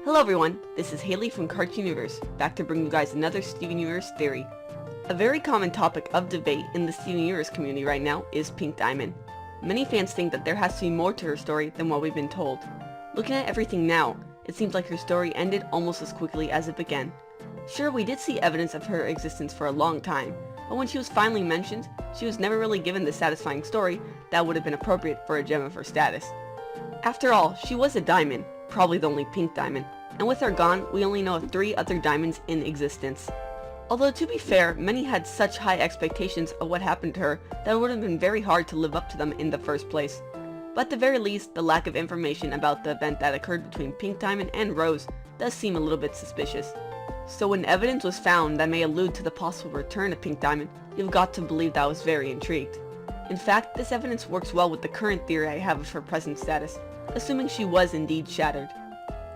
Hello everyone, this is Haley from Cartoon Universe, back to bring you guys another Steven Universe theory. A very common topic of debate in the Steven Universe community right now is Pink Diamond. Many fans think that there has to be more to her story than what we've been told. Looking at everything now, it seems like her story ended almost as quickly as it began. Sure, we did see evidence of her existence for a long time, but when she was finally mentioned, she was never really given the satisfying story that would have been appropriate for a gem of her status. After all, she was a diamond, probably the only pink diamond, and with her gone, we only know of 3 other diamonds in existence. Although to be fair, many had such high expectations of what happened to her that it would have been very hard to live up to them in the first place. But at the very least, the lack of information about the event that occurred between Pink Diamond and Rose does seem a little bit suspicious. So when evidence was found that may allude to the possible return of Pink Diamond, you've got to believe that I was very intrigued. In fact, this evidence works well with the current theory I have of her present status, assuming she was indeed shattered.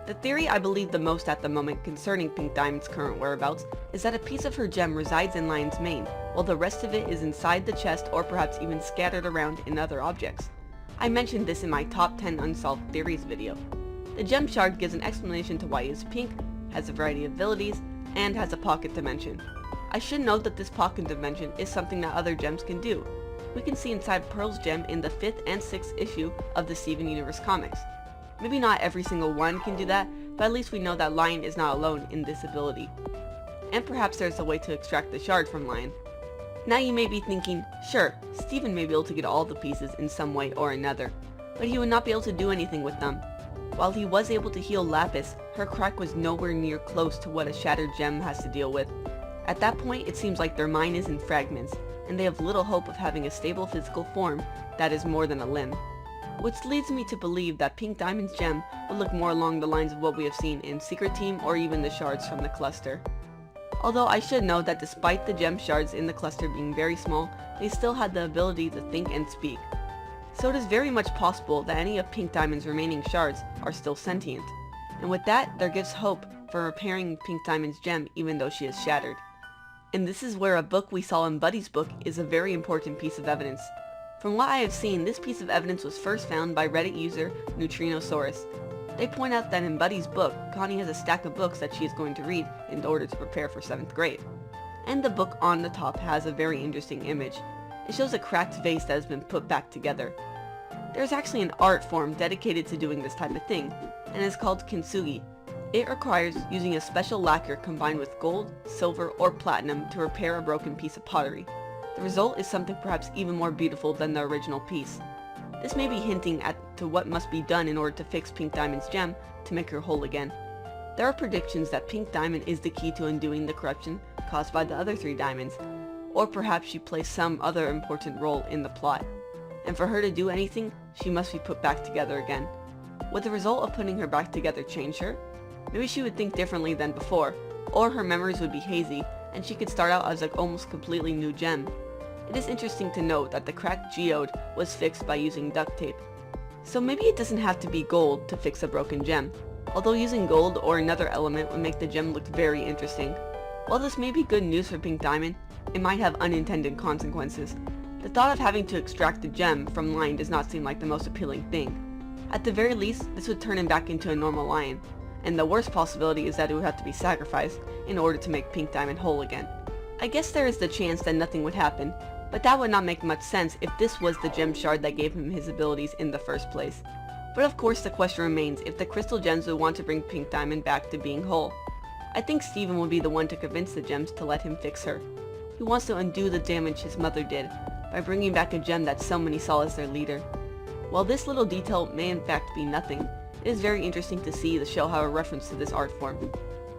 The theory I believe the most at the moment concerning Pink Diamond's current whereabouts is that a piece of her gem resides in Lion's mane, while the rest of it is inside the chest or perhaps even scattered around in other objects. I mentioned this in my top 10 unsolved theories video. The gem shard gives an explanation to why it is pink, has a variety of abilities, and has a pocket dimension. I should note that this pocket dimension is something that other gems can do. We can see inside Pearl's gem in the 5th and 6th issue of the Steven Universe comics. Maybe not every single one can do that, but at least we know that Lion is not alone in this ability. And perhaps there's a way to extract the shard from Lion. Now you may be thinking, sure, Steven may be able to get all the pieces in some way or another, but he would not be able to do anything with them. While he was able to heal Lapis, her crack was nowhere near close to what a shattered gem has to deal with. At that point, it seems like their mind is in fragments, and they have little hope of having a stable physical form that is more than a limb. Which leads me to believe that Pink Diamond's gem will look more along the lines of what we have seen in Secret Team or even the shards from the cluster. Although I should note that despite the gem shards in the cluster being very small, they still had the ability to think and speak. So it is very much possible that any of Pink Diamond's remaining shards are still sentient. And with that, there gives hope for repairing Pink Diamond's gem even though she is shattered. And this is where a book we saw in Buddy's book is a very important piece of evidence. From what I have seen, this piece of evidence was first found by Reddit user Neutrinosaurus. They point out that in Buddy's book, Connie has a stack of books that she is going to read in order to prepare for 7th grade. And the book on the top has a very interesting image. It shows a cracked vase that has been put back together. There is actually an art form dedicated to doing this type of thing, and is called Kansui. It requires using a special lacquer combined with gold, silver, or platinum to repair a broken piece of pottery. The result is something perhaps even more beautiful than the original piece. This may be hinting to what must be done in order to fix Pink Diamond's gem to make her whole again. There are predictions that Pink Diamond is the key to undoing the corruption caused by the other 3 diamonds, or perhaps she plays some other important role in the plot. And for her to do anything, she must be put back together again. Would the result of putting her back together change her? Maybe she would think differently than before, or her memories would be hazy, and she could start out as an almost completely new gem. It is interesting to note that the cracked geode was fixed by using duct tape. So maybe it doesn't have to be gold to fix a broken gem, although using gold or another element would make the gem look very interesting. While this may be good news for Pink Diamond, it might have unintended consequences. The thought of having to extract the gem from Lion does not seem like the most appealing thing. At the very least, this would turn him back into a normal lion, and the worst possibility is that it would have to be sacrificed in order to make Pink Diamond whole again. I guess there is the chance that nothing would happen, but that would not make much sense if this was the gem shard that gave him his abilities in the first place. But of course the question remains if the crystal gems would want to bring Pink Diamond back to being whole. I think Steven will be the one to convince the gems to let him fix her. He wants to undo the damage his mother did by bringing back a gem that so many saw as their leader. While this little detail may in fact be nothing, it is very interesting to see the show have a reference to this art form.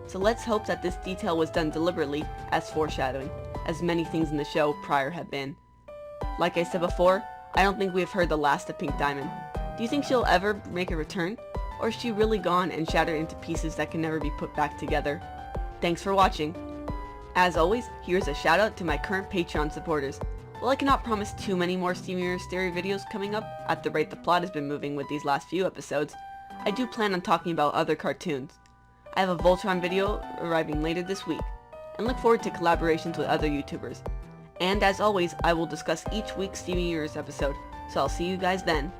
So let's hope that this detail was done deliberately as foreshadowing, as many things in the show prior have been. Like I said before, I don't think we have heard the last of Pink Diamond. Do you think she'll ever make a return? Or is she really gone and shattered into pieces that can never be put back together? Thanks for watching. As always, here's a shout out to my current Patreon supporters. While I cannot promise too many more Steven Universe theory videos coming up at the rate the plot has been moving with these last few episodes, I do plan on talking about other cartoons. I have a Voltron video arriving later this week, and look forward to collaborations with other YouTubers. And as always, I will discuss each week's Steven Universe episode, so I'll see you guys then.